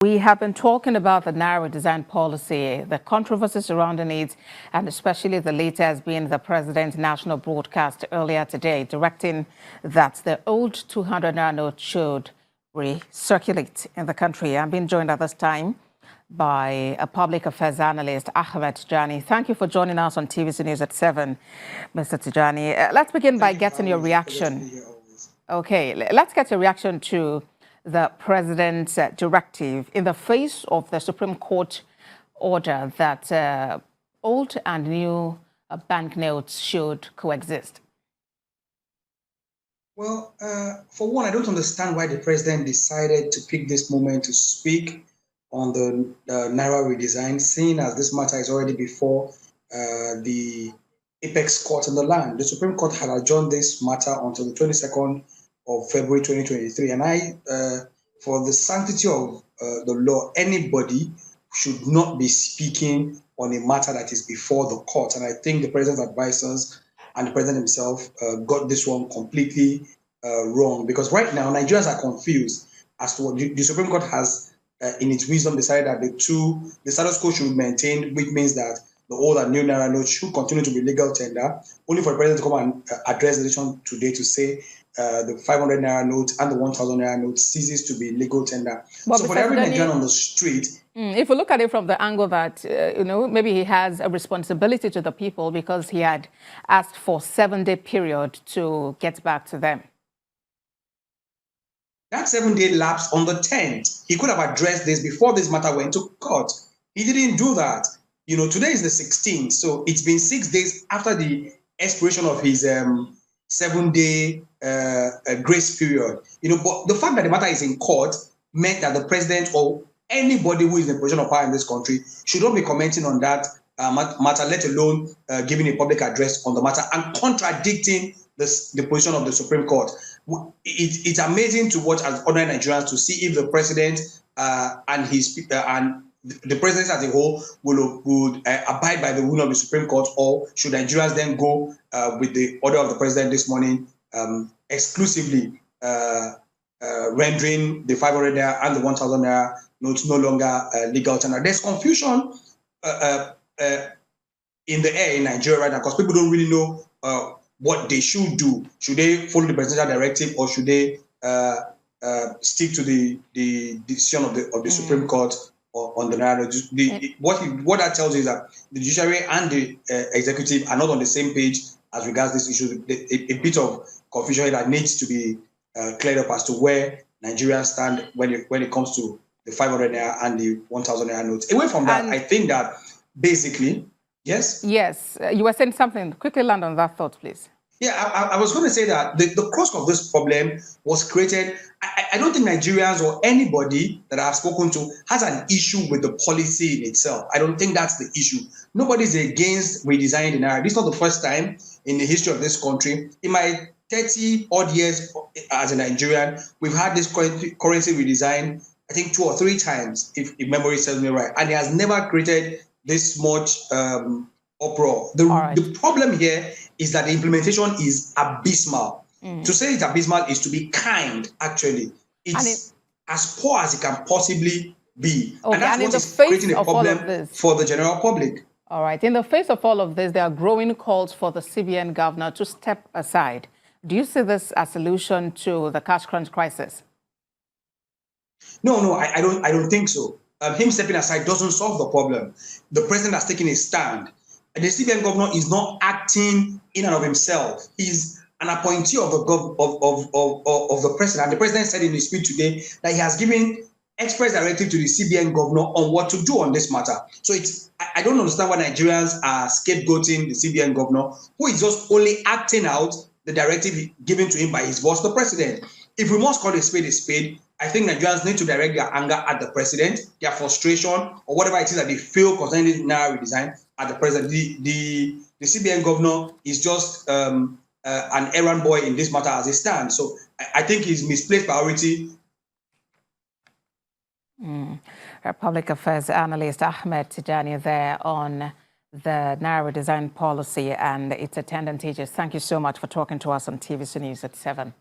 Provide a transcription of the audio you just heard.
We have been talking about the Naira design policy, the controversy surrounding it, and especially the latest being the president's national broadcast earlier today, directing that the old 200 Naira note should recirculate in the country. I'm being joined at this time by a public affairs analyst, Ahmed Tijani. Thank you for joining us on TVC News at 7, Mr. Tijani. Let's begin by getting your reaction. Okay, let's get your reaction to the president's directive in the face of the Supreme Court order that old and new banknotes should coexist. Well, for one, I don't understand why the president decided to pick this moment to speak on the Naira redesign, seeing as this matter is already before the apex court in the land. The Supreme Court had adjourned this matter until the 22nd of February 2023. And for the sanctity of the law, anybody should not be speaking on a matter that is before the court. And I think the president's advisors and the president himself got this one completely wrong, because right now Nigerians are confused as to what the Supreme Court has, in its wisdom, decided that the status quo should be maintained, which means that the old and new Naira notes should continue to be legal tender, only for the president to come and address the nation today to say the 500 Naira note and the 1,000 Naira note ceases to be legal tender. Well, so for every Nigerian on the street... If we look at it from the angle that, maybe he has a responsibility to the people because he had asked for a 7-day period to get back to them. That 7-day lapse on the 10th. He could have addressed this before this matter went to court. He didn't do that. Today is the 16th, so it's been 6 days after the expiration of his 7-day grace period. But the fact that the matter is in court meant that the president or anybody who is in a position of power in this country should not be commenting on that matter, let alone giving a public address on the matter and contradicting the position of the Supreme Court. It's amazing to watch as ordinary Nigerians to see if the president and the president as a whole would abide by the rule of the Supreme Court, or should Nigerians then go with the order of the president this morning, exclusively rendering the 500 Naira and the 1,000 Naira notes no longer legal tender. There's confusion in the air in Nigeria right now, because people don't really know what they should do. Should they follow the presidential directive, or should they stick to the decision of the Supreme Court on the Naira? What that tells you is that the judiciary and the executive are not on the same page as regards this issue. A bit of confusion that needs to be cleared up as to where Nigerians stand when it comes to the 500 Naira and the 1,000 Naira notes. Away from that, I think that basically, yes? Yes, you were saying something. Quickly land on that thought, please. Yeah, I was going to say that the cause of this problem was created. I don't think Nigerians or anybody that I've spoken to has an issue with the policy in itself. I don't think that's the issue. Nobody's against redesigning the Naira. This is not the first time in the history of this country. In my 30-odd years as a Nigerian, we've had this currency redesign, I think 2 or 3 times, if memory serves me right. And it has never created this much uproar. The problem here is that the implementation is abysmal. To say it's abysmal is to be kind, actually. It's as poor as it can possibly be. Okay, and that's what is creating a problem for the general public. All right. In the face of all of this, there are growing calls for the CBN governor to step aside. Do you see this as a solution to the cash crunch crisis? No, I don't think so. Him stepping aside doesn't solve the problem. The president has taken a stand. The CBN governor is not acting in and of himself. He's an appointee of the president. And the president said in his speech today that he has given express directive to the CBN governor on what to do on this matter. So I don't understand why Nigerians are scapegoating the CBN governor, who is just only acting out the directive given to him by his boss, the president. If we must call a spade, I think Nigerians need to direct their anger at the president, their frustration, or whatever it is that they feel concerning this Naira redesign at the president. The CBN governor is just an errand boy in this matter as it stands. So I think his misplaced priority. Public affairs analyst Ahmed Tijani there on the Naira design policy and its attendant agencies. Thank you so much for talking to us on TVC News at 7.